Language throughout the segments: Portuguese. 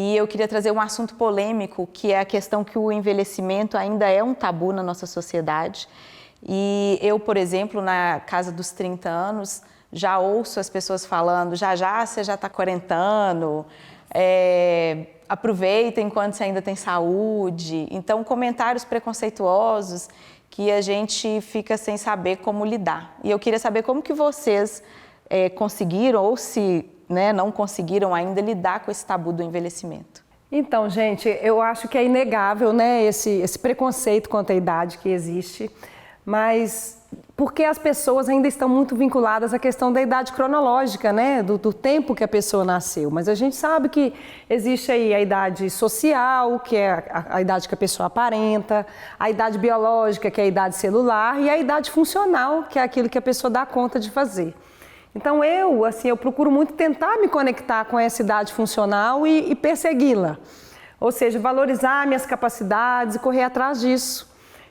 E eu queria trazer um assunto polêmico, que é a questão que o envelhecimento ainda é um tabu na nossa sociedade. E eu, por exemplo, na casa dos 30 anos, já ouço as pessoas falando, já você já está quarentando, aproveita enquanto você ainda tem saúde. Então, comentários preconceituosos que a gente fica sem saber como lidar. E eu queria saber como que vocês conseguiram, ou se não conseguiram ainda, lidar com esse tabu do envelhecimento. Então, gente, eu acho que é inegável, esse preconceito quanto à idade que existe, mas porque as pessoas ainda estão muito vinculadas à questão da idade cronológica, do tempo que a pessoa nasceu. Mas a gente sabe que existe aí a idade social, que é a idade que a pessoa aparenta, a idade biológica, que é a idade celular, e a idade funcional, que é aquilo que a pessoa dá conta de fazer. Então eu procuro muito tentar me conectar com essa idade funcional e persegui-la. Ou seja, valorizar minhas capacidades e correr atrás disso.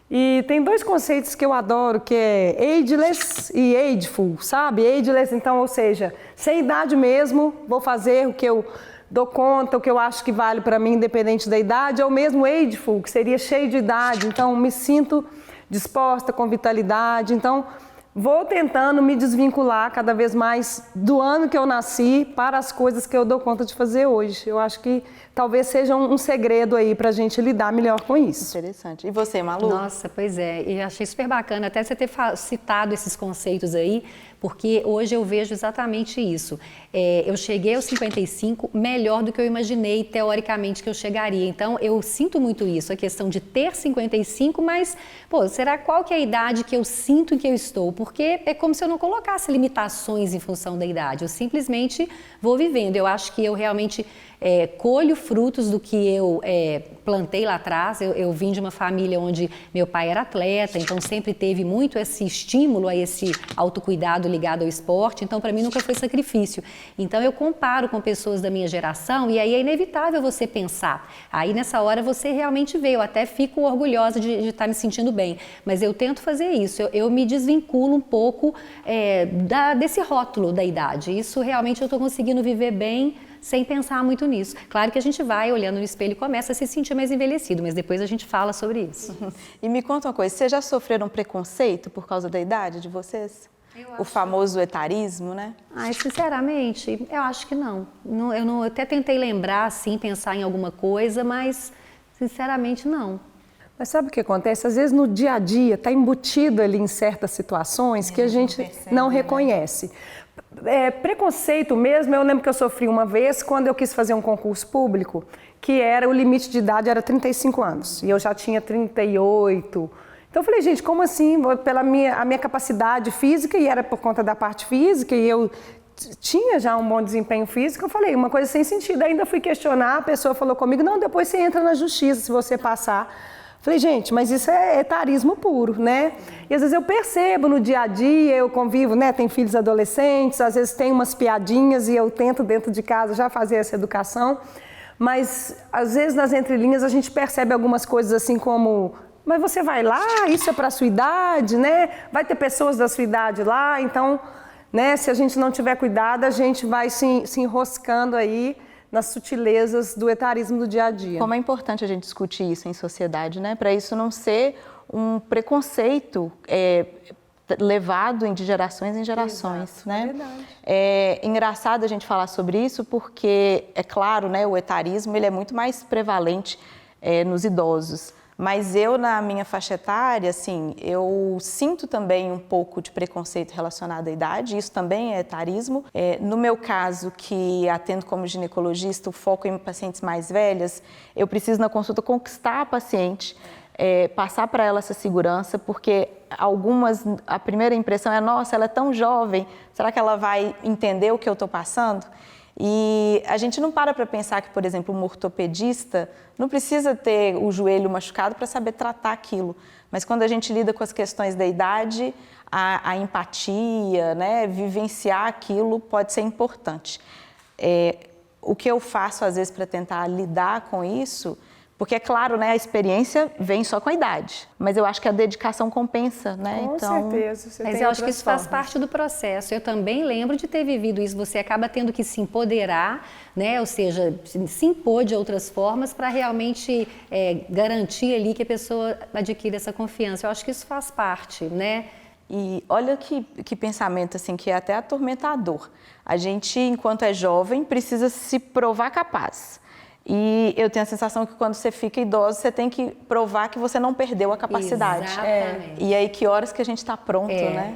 E tem dois conceitos que eu adoro, que é ageless e ageful, sabe? Ageless, então, ou seja, sem idade mesmo, vou fazer o que eu dou conta, o que eu acho que vale para mim, independente da idade, ou mesmo ageful, que seria cheio de idade, então me sinto disposta, com vitalidade, então vou tentando me desvincular cada vez mais do ano que eu nasci para as coisas que eu dou conta de fazer hoje. Eu acho que talvez seja um segredo aí para a gente lidar melhor com isso. Interessante. E você, Malu? Nossa, pois é. E achei super bacana até você ter citado esses conceitos aí, porque hoje eu vejo exatamente isso. Eu cheguei aos 55 melhor do que eu imaginei, teoricamente, que eu chegaria. Então, eu sinto muito isso, a questão de ter 55, mas, será qual que é a idade que eu sinto que eu estou? Porque é como se eu não colocasse limitações em função da idade. Eu simplesmente vou vivendo. Eu acho que eu realmente colho frutos do que eu plantei lá atrás. Eu vim de uma família onde meu pai era atleta, então sempre teve muito esse estímulo a esse autocuidado ligado ao esporte, então para mim nunca foi sacrifício. Então eu comparo com pessoas da minha geração e aí é inevitável você pensar. Aí nessa hora você realmente vê, eu até fico orgulhosa de estar me sentindo bem, mas eu tento fazer isso, eu me desvinculo um pouco desse rótulo da idade. Isso realmente eu estou conseguindo viver bem, sem pensar muito nisso. Claro que a gente vai olhando no espelho e começa a se sentir mais envelhecido, mas depois a gente fala sobre isso. E me conta uma coisa, vocês já sofreram preconceito por causa da idade de vocês? O famoso etarismo, né? Sinceramente, eu acho que não. Eu até tentei lembrar, assim, pensar em alguma coisa, mas sinceramente não. Mas sabe o que acontece? Às vezes no dia a dia está embutido ali em certas situações que a gente não reconhece. Preconceito mesmo, eu lembro que eu sofri uma vez quando eu quis fazer um concurso público, que o limite de idade era 35 anos, e eu já tinha 38. Então eu falei, gente, como assim? Pela minha capacidade física, e era por conta da parte física, e eu tinha já um bom desempenho físico, eu falei, uma coisa sem sentido. Ainda fui questionar, a pessoa falou comigo, não, depois você entra na justiça se você passar. Falei, gente, mas isso é etarismo puro, né? E às vezes eu percebo no dia a dia, eu convivo, tem filhos adolescentes, às vezes tem umas piadinhas e eu tento dentro de casa já fazer essa educação, mas às vezes nas entrelinhas a gente percebe algumas coisas assim como, mas você vai lá, isso é para a sua idade, né? Vai ter pessoas da sua idade lá, então, se a gente não tiver cuidado, a gente vai se enroscando aí nas sutilezas do etarismo do dia a dia. Como é importante a gente discutir isso em sociedade, né? Para isso não ser um preconceito levado de gerações em gerações. Exato, né? É verdade. É engraçado a gente falar sobre isso porque, é claro, o etarismo ele é muito mais prevalente nos idosos. Mas eu, na minha faixa etária, assim, eu sinto também um pouco de preconceito relacionado à idade, isso também é etarismo. No meu caso, que atendo como ginecologista, o foco é em pacientes mais velhas, eu preciso na consulta conquistar a paciente, passar para ela essa segurança, porque a primeira impressão é, nossa, ela é tão jovem, será que ela vai entender o que eu estou passando? E a gente não para pensar que, por exemplo, um ortopedista não precisa ter o joelho machucado para saber tratar aquilo. Mas quando a gente lida com as questões da idade, a empatia, vivenciar aquilo pode ser importante. O que eu faço, às vezes, para tentar lidar com isso, Porque é claro, né, a experiência vem só com a idade, mas eu acho que a dedicação compensa, né? Com certeza. Você Mas tem eu acho que outras isso faz formas. parte do processo. Eu também lembro de ter vivido isso. Você acaba tendo que se empoderar, né? Ou seja, se impor de outras formas para realmente garantir ali que a pessoa adquira essa confiança. Eu acho que isso faz parte, né? E olha que pensamento, assim, que é até atormentador. A gente, enquanto é jovem, precisa se provar capaz. E eu tenho a sensação que quando você fica idoso, você tem que provar que você não perdeu a capacidade. Exatamente. E aí, que horas que a gente está pronto, né?